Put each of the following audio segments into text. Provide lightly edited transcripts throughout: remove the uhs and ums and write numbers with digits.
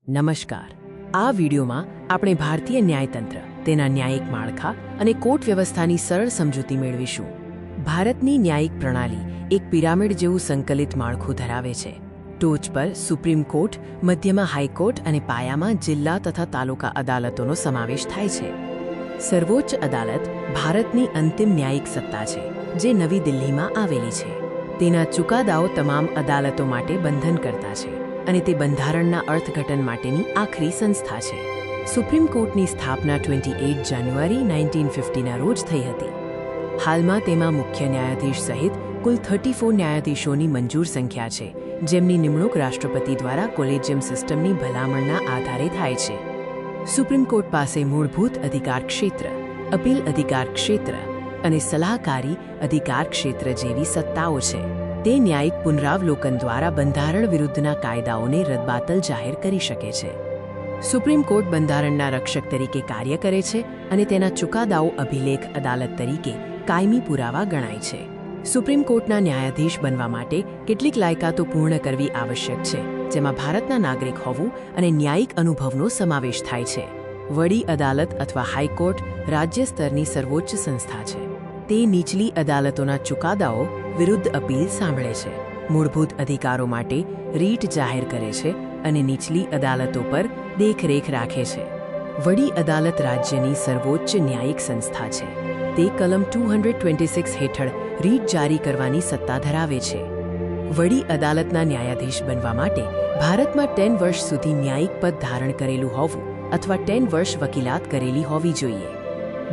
નમસ્કાર। આ વિડિયોમાં આપણે ભારતીય ન્યાયતંત્ર, તેના ન્યાયિક માળખા અને કોર્ટ વ્યવસ્થાની સરળ સમજૂતી મેળવીશું। ભારતની ન્યાયિક પ્રણાલી એક પિરામિડ જેવું સંકલિત માળખું ધરાવે છે। ટોચ પર સુપ્રીમ કોર્ટ, મધ્યમાં હાઈકોર્ટ અને પાયામાં જિલ્લા તથા તાલુકા અદાલતોનો સમાવેશ થાય છે। સર્વોચ્ચ અદાલત ભારતની અંતિમ ન્યાયિક સત્તા છે, જે નવી દિલ્હીમાં આવેલી છે। તેના ચુકાદાઓ તમામ અદાલતો માટે બંધનકર્તા છે અને તે બંધારણના અર્થઘટન માટેની આખરી સંસ્થા છે। સુપ્રીમ કોર્ટની સ્થાપના 28 જાન્યુઆરી 1950ના રોજ થઈ હતી। હાલમાં તેમાં મુખ્ય ન્યાયાધીશ સહિત કુલ 34 ન્યાયાધીશોની મંજૂર સંખ્યા છે, જેમની નિમણૂક રાષ્ટ્રપતિ દ્વારા કોલેજિયમ સિસ્ટમની ભલામણના આધારે થાય છે। સુપ્રીમ કોર્ટ પાસે મૂળભૂત અધિકાર ક્ષેત્ર, અપીલ અધિકાર ક્ષેત્ર અને સલાહકારી અધિકાર ક્ષેત્ર જેવી સત્તાઓ છે। તે ન્યાયિક પુનરાવલોકન દ્વારા બંધારણ વિરુદ્ધના કાયદાઓને રદબાતલ જાહેર કરી શકે છે। સુપ્રીમ કોર્ટ બંધારણના રક્ષક તરીકે કાર્ય કરે છે અને તેના ચુકાદાઓ અભિલેખ અદાલત તરીકે કાયમી પુરાવા ગણાય છે। સુપ્રીમ કોર્ટના ન્યાયાધીશ બનવા માટે કેટલીક લાયકાતો પૂર્ણ કરવી આવશ્યક છે, જેમાં ભારતના નાગરિક હોવું અને ન્યાયિક અનુભવનો સમાવેશ થાય છે। વડી અદાલત અથવા હાઈકોર્ટ રાજ્ય સ્તરની સર્વોચ્ચ સંસ્થા છે। તે નીચલી અદાલતોના ચુકાદાઓ વિરુદ્ધ અપીલ સાંભળે છે, મૂળભૂત અધિકારો માટે રીટ જાહેર કરે છે અને નીચલી અદાલતો પર દેખરેખ રાખે છે। વડી અદાલત રાજ્યની સર્વોચ્ચ ન્યાયિક સંસ્થા છે। તે કલમ 226 હેઠળ રીટ જારી કરવાની સત્તા ધરાવે છે। વડી અદાલતના ન્યાયાધીશ બનવા માટે ભારતમાં 10 વર્ષ સુધી ન્યાયિક પદ ધારણ કરેલું હોવું અથવા 10 વર્ષ વકીલાત કરેલી હોવી જોઈએ।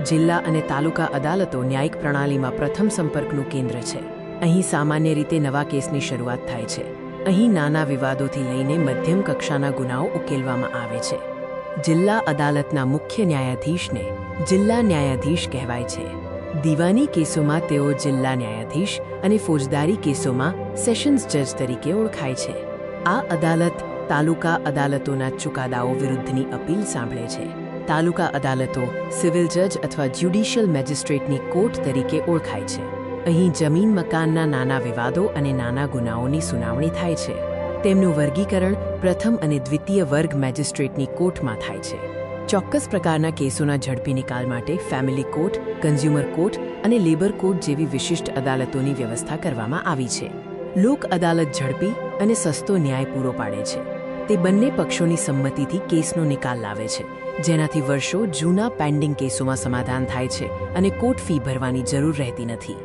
જિલ્લા અને તાલુકા અદાલતો ન્યાયિક પ્રણાલીમાં પ્રથમ સંપર્કનું કેન્દ્ર છે। અહીં સામાન્ય રીતે નવા કેસની શરૂઆત થાય છે। અહીં નાના વિવાદોથી લઈને મધ્યમ કક્ષાના ગુનાઓ ઉકેલવામાં આવે છે। જિલ્લા અદાલતના મુખ્ય ન્યાયાધીશને જિલ્લા ન્યાયાધીશ કહેવાય છે। દીવાની કેસોમાં તેઓ જિલ્લા ન્યાયાધીશ અને ફોજદારી કેસોમાં સેશન્સ જજ તરીકે ઓળખાય છે। આ અદાલત તાલુકા અદાલતોના ચુકાદાઓ વિરુદ્ધની અપીલ સાંભળે છે। તાલુકા અદાલતો સિવિલ જજ અથવા જ્યુડિશિયલ મેજિસ્ટ્રેટની કોર્ટ તરીકે ઓળખાય છે। અહીં જમીન મકાનના નાના વિવાદો અને નાના ગુનાઓની સુનાવણી થાય છે। તેમનું વર્ગીકરણ પ્રથમ અને દ્વિતીય વર્ગ મેજિસ્ટ્રેટની કોર્ટમાં થાય છે। ચોક્કસ પ્રકારના કેસોના ઝડપી નિકાલ માટે ફેમિલી કોર્ટ, કન્ઝ્યુમર કોર્ટ અને લેબર કોર્ટ જેવી વિશિષ્ટ અદાલતોની વ્યવસ્થા કરવામાં આવી છે। લોક અદાલત ઝડપી અને સસ્તો ન્યાય પૂરો પાડે છે। તે બંને પક્ષોની સંમતિથી કેસનો નિકાલ લાવે છે, જેનાથી વર્ષો જૂના પેન્ડિંગ કેસોમાં સમાધાન થાય છે અને કોર્ટ ફી ભરવાની જરૂર રહેતી નથી।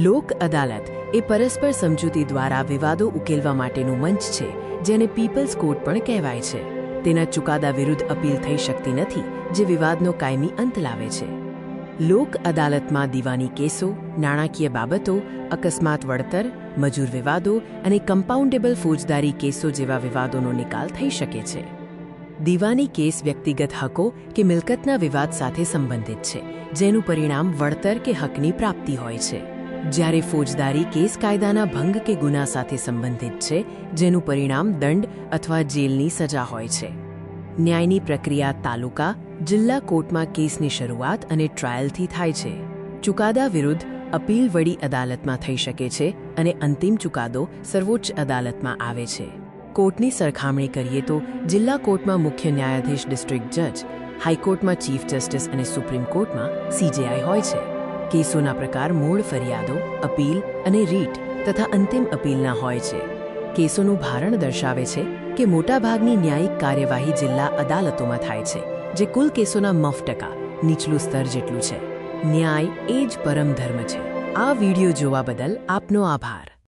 લોક અદાલત એ પરસ્પર સમજૂતી દ્વારા વિવાદો ઉકેલવા માટેનું મંચ છે, જેને પીપલ્સ કોર્ટ પણ કહેવાય છે। તેના ચુકાદા વિરુદ્ધ અપીલ થઈ શકતી નથી, જે વિવાદનો કાયમી અંત લાવે છે। લોક અદાલતમાં દીવાની કેસો, નાણાકીય બાબતો, અકસ્માત વળતર, મજૂર વિવાદો અને કમ્પાઉન્ડેબલ ફોજદારી કેસો જેવા વિવાદોનો નિકાલ થઈ શકે છે। દીવાની કેસ વ્યક્તિગત હકો કે મિલકતના વિવાદ સાથે સંબંધિત છે, જેનું પરિણામ વળતર કે હકની પ્રાપ્તિ હોય છે, જ્યારે ફોજદારી કેસ કાયદાના ભંગ કે ગુના સાથે સંબંધિત છે, જેનું પરિણામ દંડ અથવા જેલની સજા હોય છે। ન્યાયની પ્રક્રિયા તાલુકા, જિલ્લા કોર્ટમાં કેસની શરૂઆત અને ટ્રાયલથી થાય છે। ચુકાદા વિરુદ્ધ અપીલ વડી અદાલતમાં થઈ શકે છે અને અંતિમ ચુકાદો સર્વોચ્ચ અદાલતમાં આવે છે। કોર્ટની સરખામણી કરીએ તો જિલ્લા કોર્ટમાં મુખ્ય ન્યાયાધીશ ડિસ્ટ્રિક્ટ જજ, હાઈકોર્ટમાં ચીફ જસ્ટિસ અને સુપ્રીમ કોર્ટમાં CJI હોય છે। કેસોના પ્રકાર મૂળ ફરિયાદો, અપીલ અને રીટ તથા અંતિમ અપીલના હોય છે। કેસોનું ભારણ દર્શાવે છે કે મોટાભાગની ન્યાયિક કાર્યવાહી જિલ્લા અદાલતોમાં થાય છે, જે કુલ કેસોના 9%, નીચલું સ્તર જેટલું છે। ન્યાય એ જ પરમ ધર્મ છે। આ વિડિયો જોવા બદલ આપનો આભાર।